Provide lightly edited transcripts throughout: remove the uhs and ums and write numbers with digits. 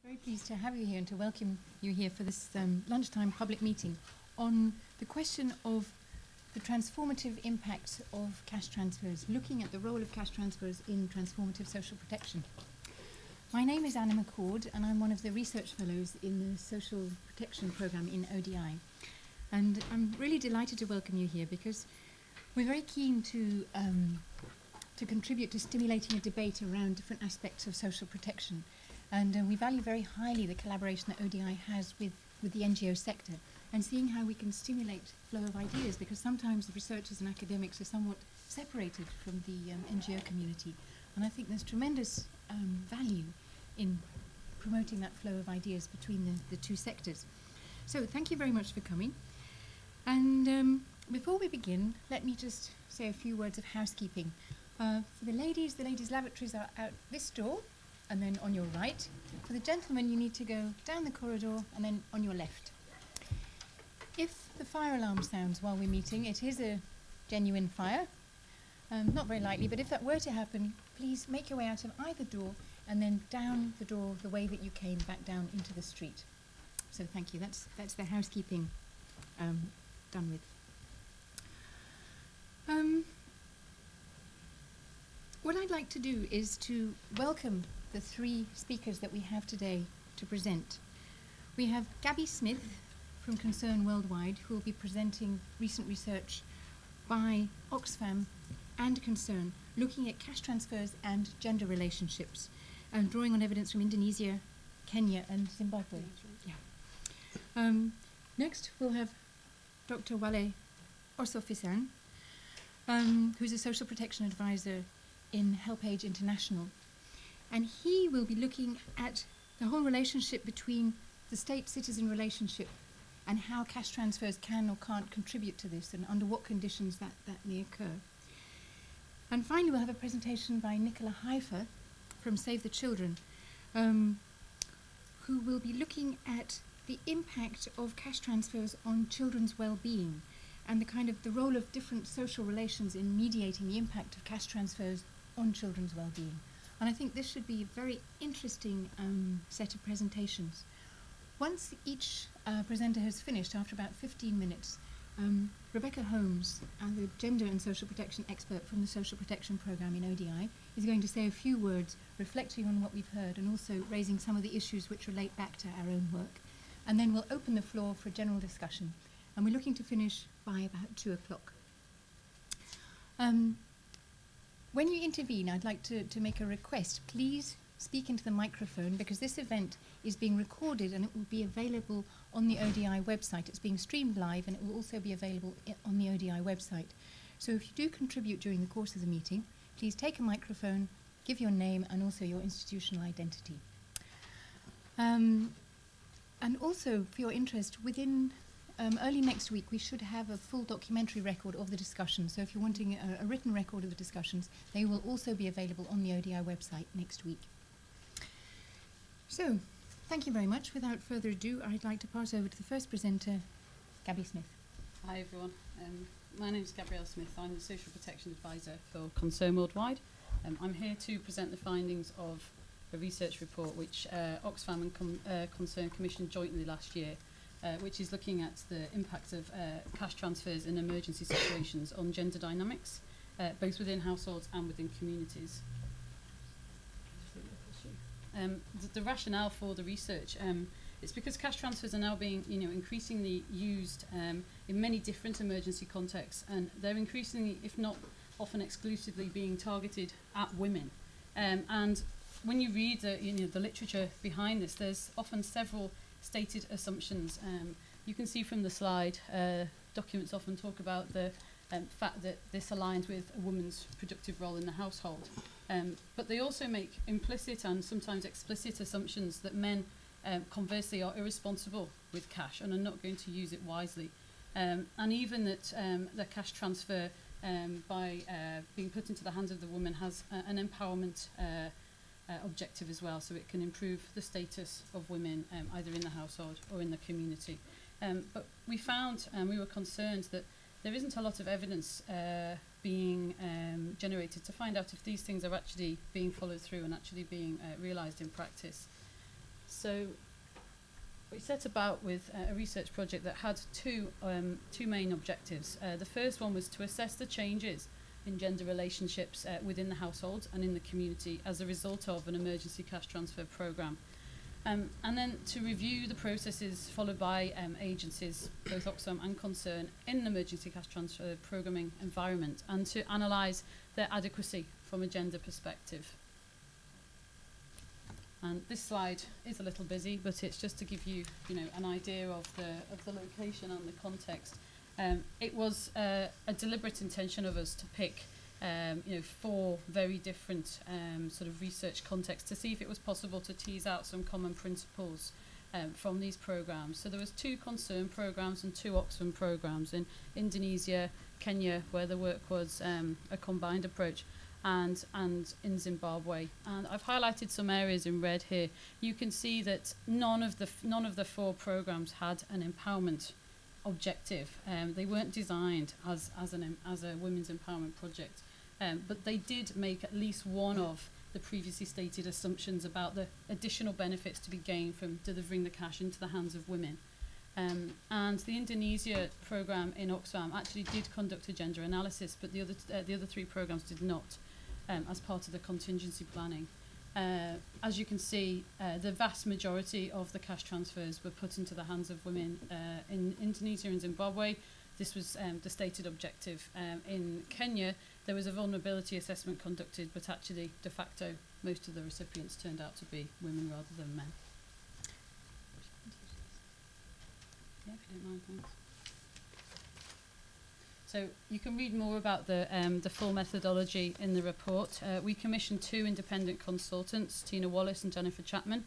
Very pleased to have you here and to welcome you here for this lunchtime public meeting on the question of the transformative impact of cash transfers, looking at the role of cash transfers in transformative social protection. My name is Anna McCord and I'm one of the research fellows in the social protection programme in ODI. And I'm really delighted to welcome you here because we're very keen to contribute to stimulating a debate around different aspects of social protection. And we value very highly the collaboration that ODI has with the NGO sector and seeing how we can stimulate flow of ideas, because sometimes the researchers and academics are somewhat separated from the NGO community. And I think there's tremendous value in promoting that flow of ideas between the two sectors. So thank you very much for coming. And before we begin, let me just say a few words of housekeeping. For the ladies lavatories are out this door and then on your right. For the gentlemen, you need to go down the corridor and then on your left. If the fire alarm sounds while we're meeting, it is a genuine fire. Not very likely, but if that were to happen, please make your way out of either door and then down the door the way that you came, back down into the street. So thank you. That's the housekeeping done with. What I'd like to do is to welcome the three speakers that we have today to present. We have Gabby Smith from Concern Worldwide, who will be presenting recent research by Oxfam and Concern, looking at cash transfers and gender relationships, and drawing on evidence from Indonesia, Kenya, and Zimbabwe. Yeah. Next, we'll have Dr. Wale Orsofisan, who's a social protection advisor in Help Age International. And he will be looking at the whole relationship between the state-citizen relationship and how cash transfers can or can't contribute to this and under what conditions that may occur. And finally, we'll have a presentation by Nicola Haifa from Save the Children, who will be looking at the impact of cash transfers on children's well-being and the role of different social relations in mediating the impact of cash transfers on children's well-being. And I think this should be a very interesting set of presentations. Once each presenter has finished, after about 15 minutes, Rebecca Holmes, the gender and social protection expert from the social protection programme in ODI, is going to say a few words reflecting on what we've heard and also raising some of the issues which relate back to our own work. And then we'll open the floor for a general discussion. And we're looking to finish by about 2 o'clock. When you intervene, I'd like to make a request. Please speak into the microphone, because this event is being recorded and it will be available on the ODI website. It's being streamed live and it will also be available on the ODI website. So if you do contribute during the course of the meeting, please take a microphone, give your name and also your institutional identity. And also, for your interest, within early next week, we should have a full documentary record of the discussion. So if you're wanting a written record of the discussions, they will also be available on the ODI website next week. So, thank you very much. Without further ado, I'd like to pass over to the first presenter, Gabby Smith. Hi everyone. My name is Gabrielle Smith. I'm the Social Protection Advisor for Concern Worldwide. I'm here to present the findings of a research report which Oxfam and Concern commissioned jointly last year, which is looking at the impact of cash transfers in emergency situations on gender dynamics, both within households and within communities. The rationale for the research, it's because cash transfers are now being increasingly used in many different emergency contexts, and they're increasingly, if not often exclusively, being targeted at women. And when you read the literature behind this, there's often several stated assumptions. You can see from the slide, documents often talk about the fact that this aligns with a woman's productive role in the household. But they also make implicit and sometimes explicit assumptions that men, conversely, are irresponsible with cash and are not going to use it wisely. And even that the cash transfer, by being put into the hands of the woman, has an empowerment objective as well, so it can improve the status of women either in the household or in the community. But we found, and we were concerned, that there isn't a lot of evidence being generated to find out if these things are actually being followed through and actually being realised in practice. So we set about with a research project that had two main objectives. The first one was to assess the changes in gender relationships within the household and in the community as a result of an emergency cash transfer programme. And then to review the processes followed by agencies, both Oxfam and Concern, in an emergency cash transfer programming environment, and to analyse their adequacy from a gender perspective. And this slide is a little busy, but it's just to give you, an idea of the location and the context. It was a deliberate intention of us to pick, 4 very different sort of research contexts to see if it was possible to tease out some common principles from these programmes. So there was 2 Concern programmes and 2 Oxfam programmes in Indonesia, Kenya, where the work was a combined approach, and in Zimbabwe. And I've highlighted some areas in red here. You can see that none of the 4 programmes had an empowerment objective. They weren't designed as a women's empowerment project, but they did make at least one of the previously stated assumptions about the additional benefits to be gained from delivering the cash into the hands of women. And the Indonesia programme in Oxfam actually did conduct a gender analysis, but the other 3 programmes did not, as part of the contingency planning. As you can see, the vast majority of the cash transfers were put into the hands of women in Indonesia and Zimbabwe. This was the stated objective. In Kenya, there was a vulnerability assessment conducted, but actually, de facto, most of the recipients turned out to be women rather than men. Yeah, if you don't mind, thanks. So you can read more about the full methodology in the report. We commissioned 2 independent consultants, Tina Wallace and Jennifer Chapman.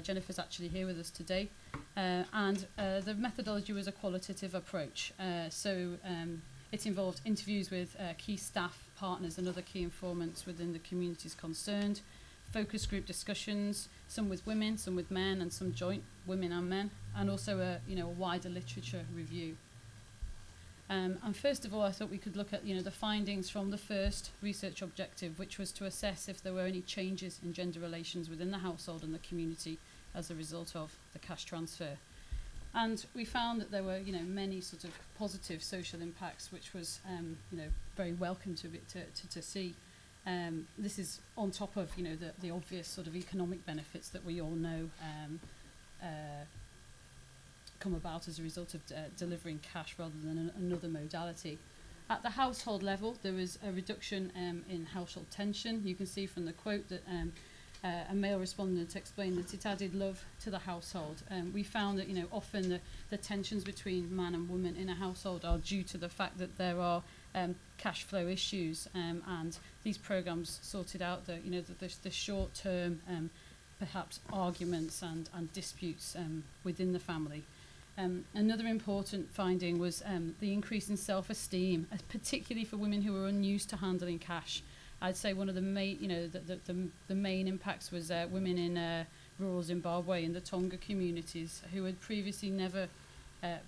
Jennifer's actually here with us today. And the methodology was a qualitative approach. So it involved interviews with key staff, partners and other key informants within the communities concerned, focus group discussions, some with women, some with men, and some joint women and men, and also a wider literature review. And first of all, I thought we could look at the findings from the first research objective, which was to assess if there were any changes in gender relations within the household and the community as a result of the cash transfer. And we found that there were many sort of positive social impacts, which was very welcome to see. This is on top of the obvious sort of economic benefits that we all know come about as a result of delivering cash rather than another modality. At the household level, there was a reduction in household tension. You can see from the quote that a male respondent explained that it added love to the household. We found that often the tensions between man and woman in a household are due to the fact that there are cash flow issues, and these programs sorted out the short-term perhaps arguments and disputes within the family. Another important finding was the increase in self-esteem, particularly for women who are unused to handling cash. I'd say one of the main, the main impacts was women in rural Zimbabwe and the Tonga communities who had previously never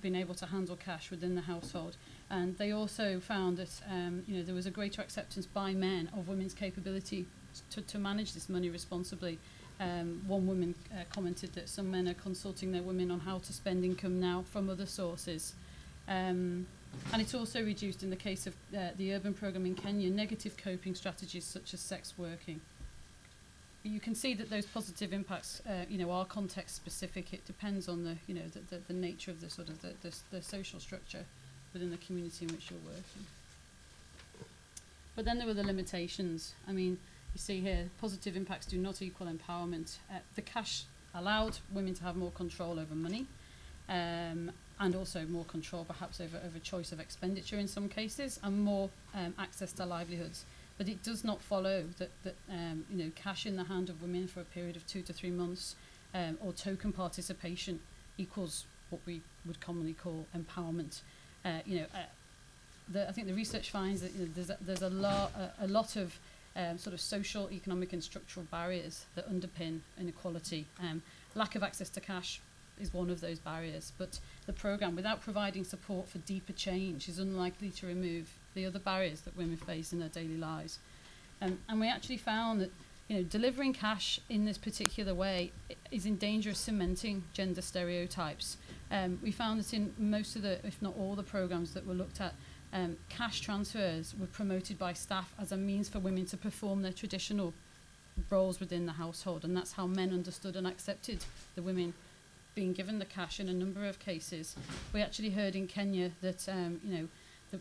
been able to handle cash within the household. And they also found that there was a greater acceptance by men of women's capability to manage this money responsibly. One woman commented that some men are consulting their women on how to spend income now from other sources. And it's also reduced, in the case of the urban programme in Kenya, negative coping strategies such as sex working. But you can see that those positive impacts, are context specific. It depends on the nature of the sort of the social structure within the community in which you're working. But then there were the limitations. I mean, you see here, positive impacts do not equal empowerment. The cash allowed women to have more control over money, and also more control perhaps over choice of expenditure in some cases, and more access to livelihoods. But it does not follow that cash in the hand of women for a period of 2 to 3 months or token participation equals what we would commonly call empowerment. I think the research finds that there's a lot of sort of social, economic and structural barriers that underpin inequality. Lack of access to cash is one of those barriers, but the programme, without providing support for deeper change, is unlikely to remove the other barriers that women face in their daily lives. And we actually found that delivering cash in this particular way is in danger of cementing gender stereotypes. We found that in most of the, if not all the programs that were looked at, cash transfers were promoted by staff as a means for women to perform their traditional roles within the household, and that's how men understood and accepted the women being given the cash in a number of cases. We actually heard in Kenya that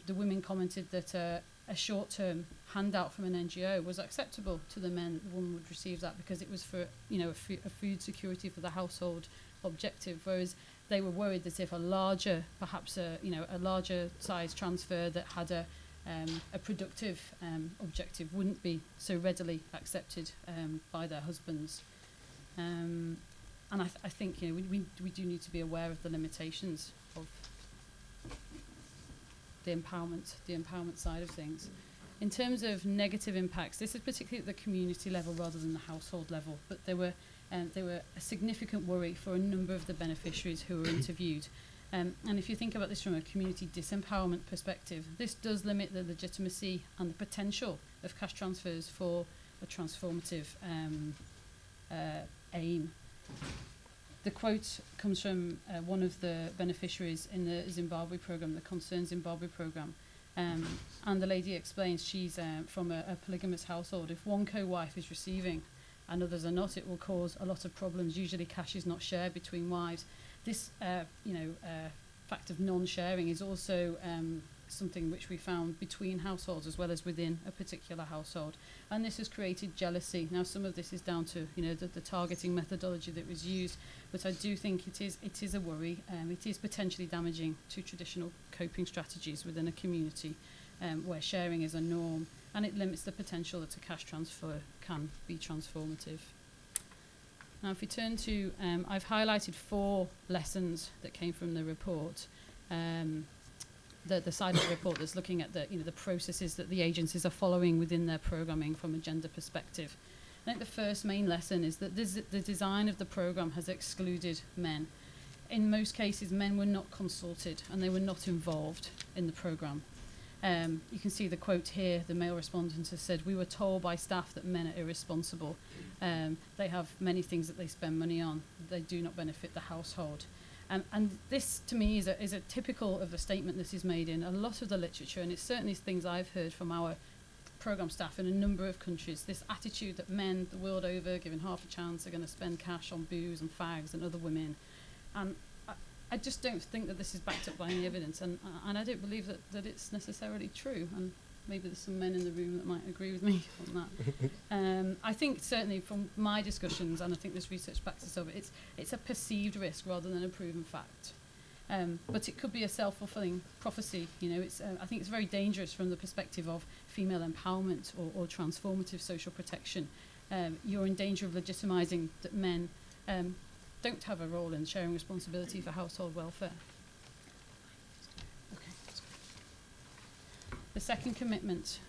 the women commented that a short-term handout from an NGO was acceptable to the men. The woman would receive that because it was for a food security for the household objective, whereas they were worried that if a larger, perhaps a larger size transfer that had a productive objective wouldn't be so readily accepted by their husbands. And I think we do need to be aware of the limitations of the empowerment side of things. In terms of negative impacts, this is particularly at the community level rather than the household level, but there were a significant worry for a number of the beneficiaries who were interviewed. And if you think about this from a community disempowerment perspective, this does limit the legitimacy and the potential of cash transfers for a transformative aim. The quote comes from one of the beneficiaries in the Zimbabwe program, the Concern Zimbabwe program. And the lady explains she's from a polygamous household. If one co-wife is receiving and others are not, it will cause a lot of problems. Usually cash is not shared between wives. This fact of non-sharing is also something which we found between households as well as within a particular household, and this has created jealousy. Now, some of this is down to the targeting methodology that was used, but I do think it is a worry. It is potentially damaging to traditional coping strategies within a community where sharing is a norm, and it limits the potential that a cash transfer can be transformative. Now, if we turn to, I've highlighted 4 lessons that came from the report. The side of the report that's looking at the processes that the agencies are following within their programming from a gender perspective. I think the first main lesson is that the design of the program has excluded men. In most cases, men were not consulted and they were not involved in the program. You can see the quote here. The male respondent has said, "We were told by staff that men are irresponsible. They have many things that they spend money on. They do not benefit the household." And this, to me, is a typical of a statement that is made in a lot of the literature, and it's certainly things I've heard from our program staff in a number of countries. This attitude that men the world over, given half a chance, are going to spend cash on booze and fags and other women. And I just don't think that this is backed up by any evidence, and I don't believe that it's necessarily true. And maybe there's some men in the room that might agree with me on that. I think certainly from my discussions, and I think this research backs us up, it's a perceived risk rather than a proven fact. But it could be a self-fulfilling prophecy. I think it's very dangerous from the perspective of female empowerment or transformative social protection. You're in danger of legitimizing that men don't have a role in sharing responsibility for household welfare. The second commitment,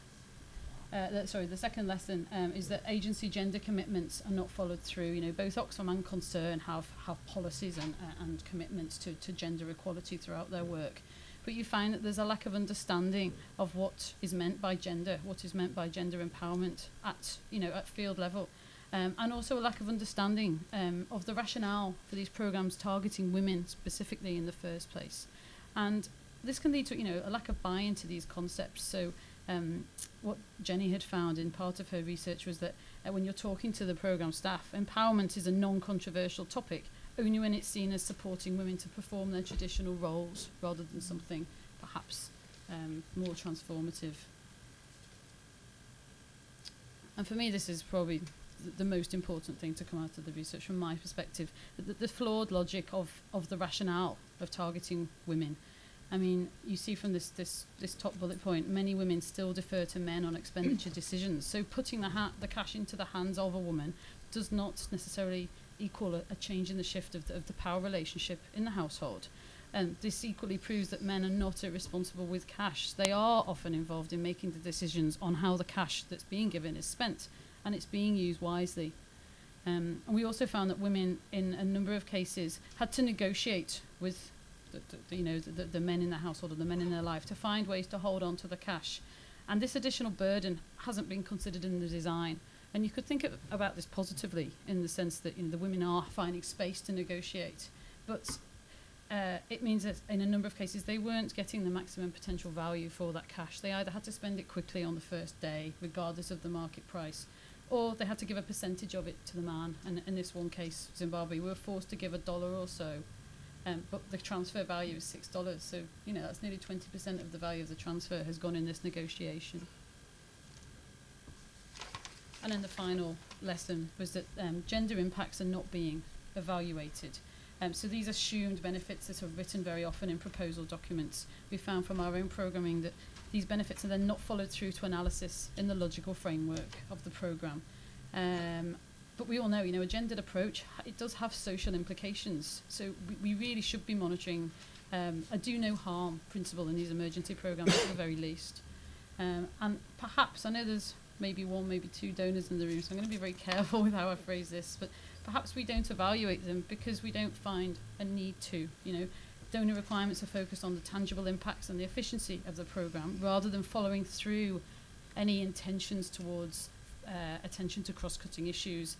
the second lesson is that agency gender commitments are not followed through. Both Oxfam and Concern have policies and commitments to gender equality throughout their work. But you find that there's a lack of understanding of what is meant by gender, what is meant by gender empowerment at field level. And also a lack of understanding of the rationale for these programs targeting women specifically in the first place. And this can lead to a lack of buy-in to these concepts. So what Jenny had found in part of her research was that when you're talking to the program staff, empowerment is a non-controversial topic only when it's seen as supporting women to perform their traditional roles rather than something perhaps more transformative. And for me, this is probably the most important thing to come out of the research from my perspective, the flawed logic of the rationale of targeting women. I mean, you see from this top bullet point, many women still defer to men on expenditure decisions. So putting the cash into the hands of a woman does not necessarily equal a change in the shift of the power relationship in the household. And this equally proves that men are not irresponsible with cash. They are often involved in making the decisions on how the cash that's being given is spent, and it's being used wisely. And we also found that women, in a number of cases, had to negotiate with the men in the household or the men in their life to find ways to hold on to the cash. And this additional burden hasn't been considered in the design. And you could think about this positively in the sense that the women are finding space to negotiate, but it means that in a number of cases they weren't getting the maximum potential value for that cash. They either had to spend it quickly on the first day, regardless of the market price, or they had to give a percentage of it to the man. And in this one case, Zimbabwe, we were forced to give $1 or so, but the transfer value is $6. So that's nearly 20% of the value of the transfer has gone in this negotiation. And then the final lesson was that gender impacts are not being evaluated. So these assumed benefits that are written very often in proposal documents, we found from our own programming that these benefits are then not followed through to analysis in the logical framework of the programme. But we all know, a gendered approach, it does have social implications. So we really should be monitoring a do no harm principle in these emergency programmes at the very least. And perhaps, I know there's maybe one, maybe two donors in the room, so I'm going to be very careful with how I phrase this, but perhaps we don't evaluate them because we don't find a need to. Donor requirements are focused on the tangible impacts and the efficiency of the programme rather than following through any intentions towards attention to cross-cutting issues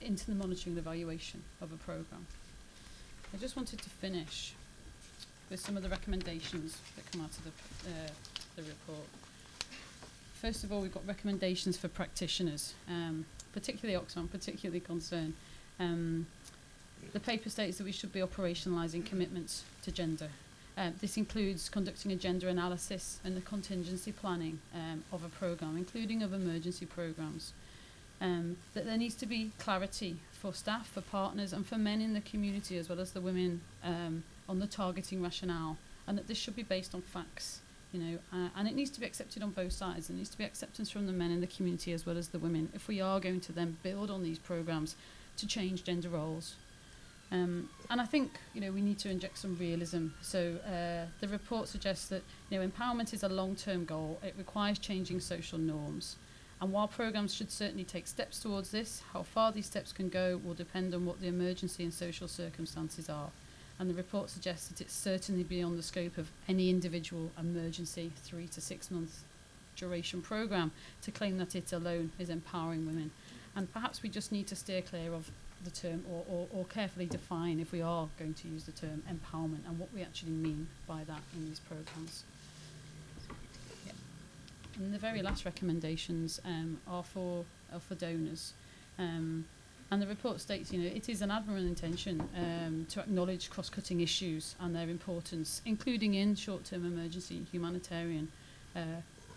into the monitoring and evaluation of a programme. I just wanted to finish with some of the recommendations that come out of the report. First of all, we've got recommendations for practitioners, particularly Oxfam, particularly concerned. The paper states that we should be operationalising commitments to gender. This includes conducting a gender analysis and the contingency planning of a programme, including of emergency programmes. That there needs to be clarity for staff, for partners and for men in the community as well as the women on the targeting rationale, and that this should be based on facts. And it needs to be accepted on both sides. There needs to be acceptance from the men in the community as well as the women if we are going to then build on these programmes to change gender roles. And I think we need to inject some realism. So the report suggests that empowerment is a long-term goal. It requires changing social norms. And while programmes should certainly take steps towards this, how far these steps can go will depend on what the emergency and social circumstances are. And the report suggests that it's certainly beyond the scope of any individual emergency 3 to 6 month duration programme to claim that it alone is empowering women. And perhaps we just need to steer clear of the term or carefully define, if we are going to use the term, empowerment and what we actually mean by that in these programmes. And the very last recommendations are for donors. And the report states, it is an admirable intention to acknowledge cross-cutting issues and their importance, including in short-term emergency humanitarian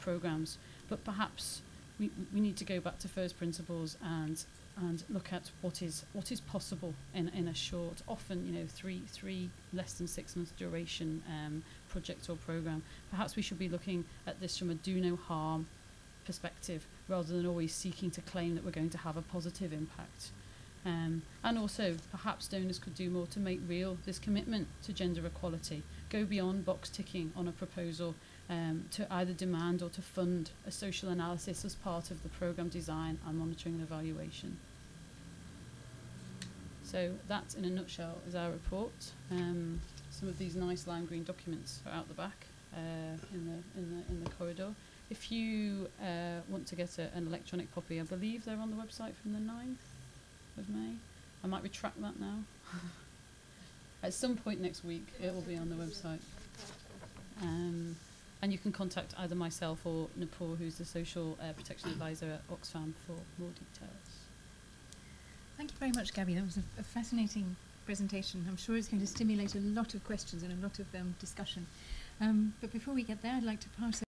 programmes. But perhaps we need to go back to first principles and look at what is possible in a short, often three less than 6 months duration project or programme. Perhaps we should be looking at this from a do no harm perspective rather than always seeking to claim that we're going to have a positive impact. And also, perhaps donors could do more to make real this commitment to gender equality, go beyond box ticking on a proposal to either demand or to fund a social analysis as part of the programme design and monitoring and evaluation. So that, in a nutshell, is our report. Some of these nice lime green documents are out the back in the corridor. If you want to get an electronic copy, I believe they're on the website from the 9th of May. I might retract that now. At some point next week, it will be on the website. And you can contact either myself or Nupur, who's the Social Protection Advisor at Oxfam, for more details. Thank you very much, Gabby. That was a fascinating presentation. I'm sure it's going to stimulate a lot of questions and a lot of discussion. But before we get there, I'd like to pass